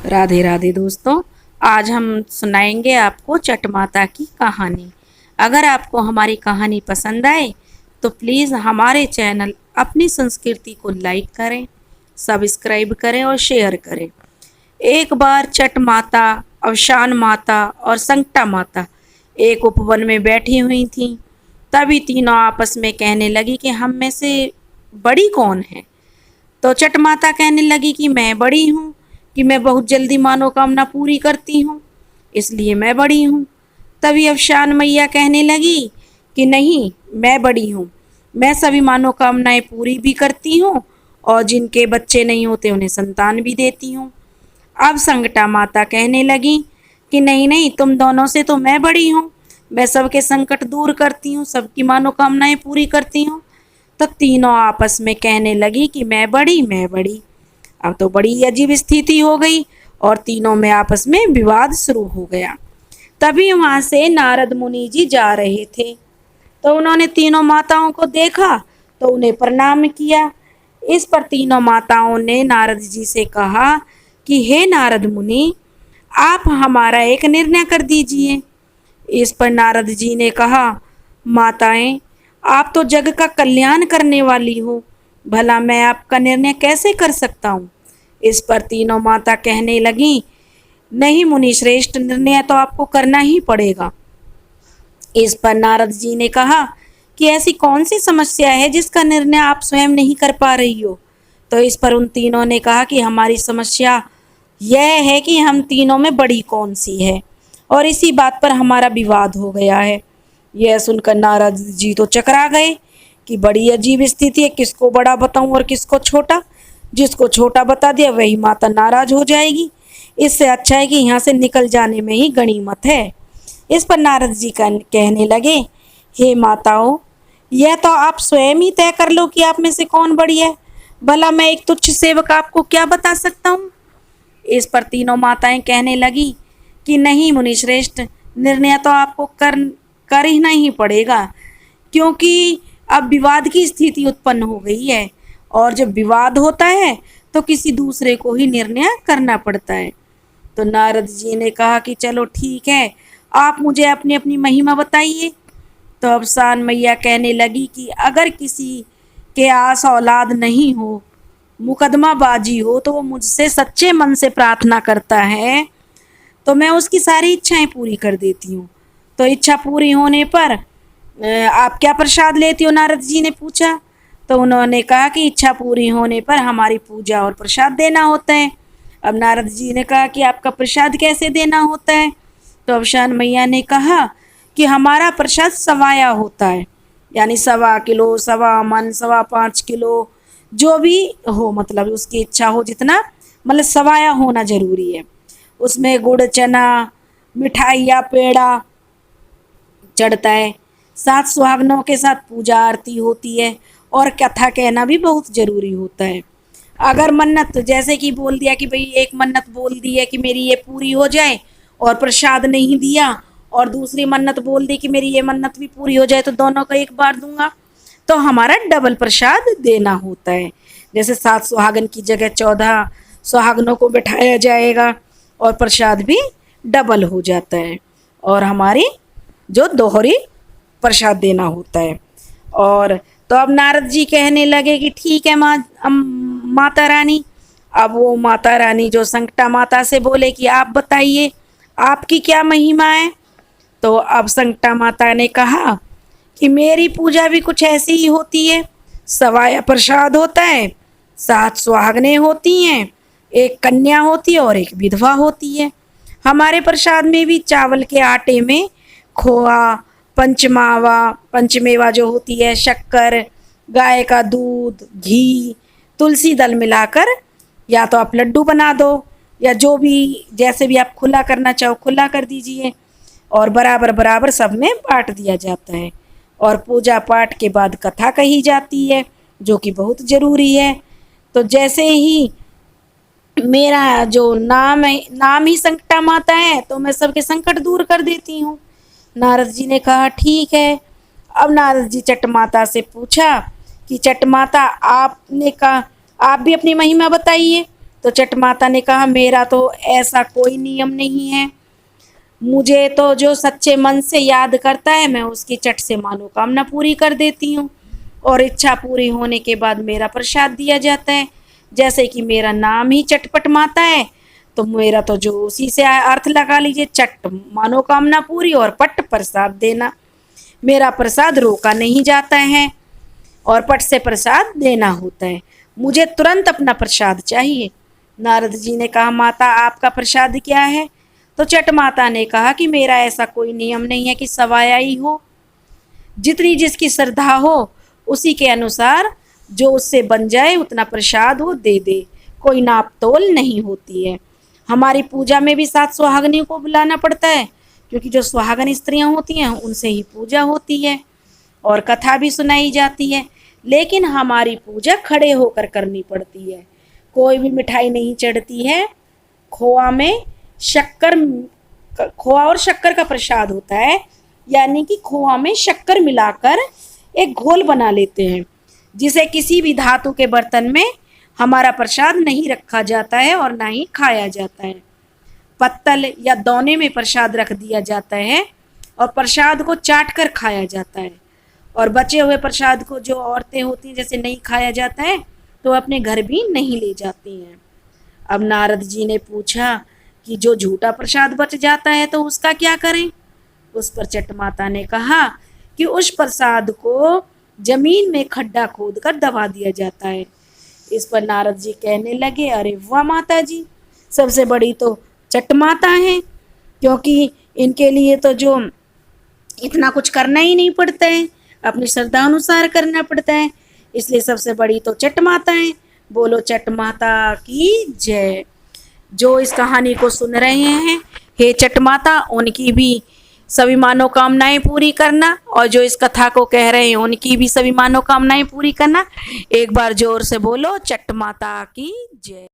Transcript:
राधे राधे दोस्तों। आज हम सुनाएंगे आपको छठ माता की कहानी। अगर आपको हमारी कहानी पसंद आए तो प्लीज़ हमारे चैनल अपनी संस्कृति को लाइक करें, सब्सक्राइब करें और शेयर करें। एक बार छठ माता, अवसान माता और संकटा माता एक उपवन में बैठी हुई थीं। तभी तीनों आपस में कहने लगी कि हम में से बड़ी कौन है। तो छठ माता कहने लगी कि मैं बड़ी हूँ, कि मैं बहुत जल्दी मनोकामना पूरी करती हूँ, इसलिए मैं बड़ी हूँ। तभी अवसान मैया कहने लगी कि नहीं, मैं बड़ी हूँ, मैं सभी मनोकामनाएं पूरी भी करती हूँ और जिनके बच्चे नहीं होते उन्हें संतान भी देती हूँ। अब संकटा माता कहने लगी कि नहीं नहीं, तुम दोनों से तो मैं बड़ी हूँ, मैं सबके संकट दूर करती हूँ, सबकी मनोकामनाएं पूरी करती हूँ। तो तीनों आपस में कहने लगी कि मैं बड़ी। अब तो बड़ी अजीब स्थिति हो गई और तीनों में आपस में विवाद शुरू हो गया। तभी वहां से नारद मुनि जी जा रहे थे, तो उन्होंने तीनों माताओं को देखा तो उन्हें प्रणाम किया। इस पर तीनों माताओं ने नारद जी से कहा कि हे नारद मुनि, आप हमारा एक निर्णय कर दीजिए। इस पर नारद जी ने कहा, माताएं, आप तो जग का कल्याण करने वाली हो, भला मैं आपका निर्णय कैसे कर सकता हूँ। इस पर तीनों माता कहने लगी, नहीं मुनि श्रेष्ठ, निर्णय तो आपको करना ही पड़ेगा। इस पर नारद जी ने कहा कि ऐसी कौन सी समस्या है जिसका निर्णय आप स्वयं नहीं कर पा रही हो। तो इस पर उन तीनों ने कहा कि हमारी समस्या यह है कि हम तीनों में बड़ी कौन सी है, और इसी बात पर हमारा विवाद हो गया है। यह सुनकर नारद जी तो चकरा गए कि बड़ी अजीब स्थिति है, किसको बड़ा बताऊं और किसको छोटा। जिसको छोटा बता दिया वही माता नाराज हो जाएगी, इससे अच्छा है कि यहाँ से निकल जाने में ही गनीमत है। इस पर नारद जी कहने लगे, हे माताओं, यह तो आप स्वयं ही तय कर लो कि आप में से कौन बड़ी है, भला मैं एक तुच्छ सेवक आपको क्या बता सकता हूँ। इस पर तीनों माताएं कहने लगी कि नहीं मुनि श्रेष्ठ, निर्णय तो आपको कर ही नहीं पड़ेगा, क्योंकि अब विवाद की स्थिति उत्पन्न हो गई है और जब विवाद होता है तो किसी दूसरे को ही निर्णय करना पड़ता है। तो नारद जी ने कहा कि चलो ठीक है, आप मुझे अपनी अपनी महिमा बताइए। तो अवसान मैया कहने लगी कि अगर किसी के आस औलाद नहीं हो, मुकदमाबाजी हो, तो वो मुझसे सच्चे मन से प्रार्थना करता है तो मैं उसकी सारी इच्छाएं पूरी कर देती हूँ। तो इच्छा पूरी होने पर आप क्या प्रसाद लेती हो, नारद जी ने पूछा। तो उन्होंने कहा कि इच्छा पूरी होने पर हमारी पूजा और प्रसाद देना होता है। अब नारद जी ने कहा कि आपका प्रसाद कैसे देना होता है। तो अवसान मैया ने कहा कि हमारा प्रसाद सवाया होता है, यानी 1.25 किलो, 1.25 मन, 5.25 किलो, जो भी हो, मतलब उसकी इच्छा हो जितना, मतलब सवाया होना जरूरी है। उसमें गुड़, चना, मिठाई या पेड़ा चढ़ता है। 7 सुहागनों के साथ पूजा आरती होती है और कथा कहना भी बहुत जरूरी होता है। अगर मन्नत जैसे कि बोल दिया कि भाई एक मन्नत बोल दी है कि मेरी ये पूरी हो जाए और प्रसाद नहीं दिया, और दूसरी मन्नत बोल दी कि मेरी ये मन्नत भी पूरी हो जाए, तो दोनों को एक बार दूंगा, तो हमारा डबल प्रसाद देना होता है। जैसे 7 सुहागन की जगह 14 सुहागनों को बिठाया जाएगा और प्रसाद भी डबल हो जाता है, और हमारी जो दोहरी प्रसाद देना होता है। और तो अब नारद जी कहने लगे कि ठीक है माता रानी। अब वो माता रानी जो संकटा माता से बोले कि आप बताइए आपकी क्या महिमा है। तो अब संकटा माता ने कहा कि मेरी पूजा भी कुछ ऐसी ही होती है, सवाया प्रसाद होता है, 7 सुहागनें होती हैं, एक कन्या होती है और एक विधवा होती है। हमारे प्रसाद में भी चावल के आटे में खोआ, पंचमेवा जो होती है, शक्कर, गाय का दूध, घी, तुलसी दल मिलाकर या तो आप लड्डू बना दो, या जो भी जैसे भी आप खुला करना चाहो खुला कर दीजिए, और बराबर बराबर सब में बांट दिया जाता है। और पूजा पाठ के बाद कथा कही जाती है, जो कि बहुत ज़रूरी है। तो जैसे ही मेरा जो नाम है, नाम ही संकटा माता है, तो मैं सबके संकट दूर कर देती हूँ। नारद जी ने कहा ठीक है। अब नारद जी छठ माता से पूछा कि छठ माता, आपने कहा आप भी अपनी महिमा बताइए। तो चट माता ने कहा मेरा तो ऐसा कोई नियम नहीं है, मुझे तो जो सच्चे मन से याद करता है मैं उसकी चट से मनोकामना पूरी कर देती हूँ और इच्छा पूरी होने के बाद मेरा प्रसाद दिया जाता है। जैसे कि मेरा नाम ही चटपट माता है तो मेरा तो जो उसी से अर्थ लगा लीजिए, चट मनोकामना पूरी और पट प्रसाद देना। मेरा प्रसाद रोका नहीं जाता है और पट से प्रसाद देना होता है। मुझे तुरंत अपना प्रसाद चाहिए। नारद जी ने कहा माता आपका प्रसाद क्या है? तो चट माता ने कहा कि मेरा ऐसा कोई नियम नहीं है कि सवाया ही हो, जितनी जिसकी श्रद्धा हो उसी के अनुसार जो उससे बन जाए उतना प्रसाद वो दे दे, कोई नाप तोल नहीं होती है। हमारी पूजा में भी 7 सुहागनियों को बुलाना पड़ता है क्योंकि जो सुहागन स्त्रियां होती हैं उनसे ही पूजा होती है और कथा भी सुनाई जाती है। लेकिन हमारी पूजा खड़े होकर करनी पड़ती है, कोई भी मिठाई नहीं चढ़ती है। खोआ में शक्कर, खोआ और शक्कर का प्रसाद होता है, यानी कि खोआ में शक्कर मिलाकर एक घोल बना लेते हैं जिसे किसी भी धातु के बर्तन में हमारा प्रसाद नहीं रखा जाता है और ना ही खाया जाता है। पत्तल या दोने में प्रसाद रख दिया जाता है और प्रसाद को चाट कर खाया जाता है और बचे हुए प्रसाद को जो औरतें होती हैं जैसे नहीं खाया जाता है तो अपने घर भी नहीं ले जाती हैं। अब नारद जी ने पूछा कि जो झूठा प्रसाद बच जाता है तो उसका क्या करें? उस पर चट माता ने कहा कि उस प्रसाद को जमीन में खड्डा खोदकर दबा दिया जाता है। इस पर नारद जी कहने लगे अरे वाह माता जी, सबसे बड़ी तो चट माता है, क्योंकि इनके लिए तो जो इतना कुछ करना ही नहीं पड़ता है, अपनी श्रद्धा अनुसार करना पड़ता है, इसलिए सबसे बड़ी तो चट माता है। बोलो चट माता की जय। जो इस कहानी को सुन रहे हैं हे चट माता, उनकी भी सभी मनोकामनाएं पूरी करना और जो इस कथा को कह रहे हैं उनकी भी सभी मनोकामनाएं पूरी करना। एक बार जोर से बोलो चट माता की जय।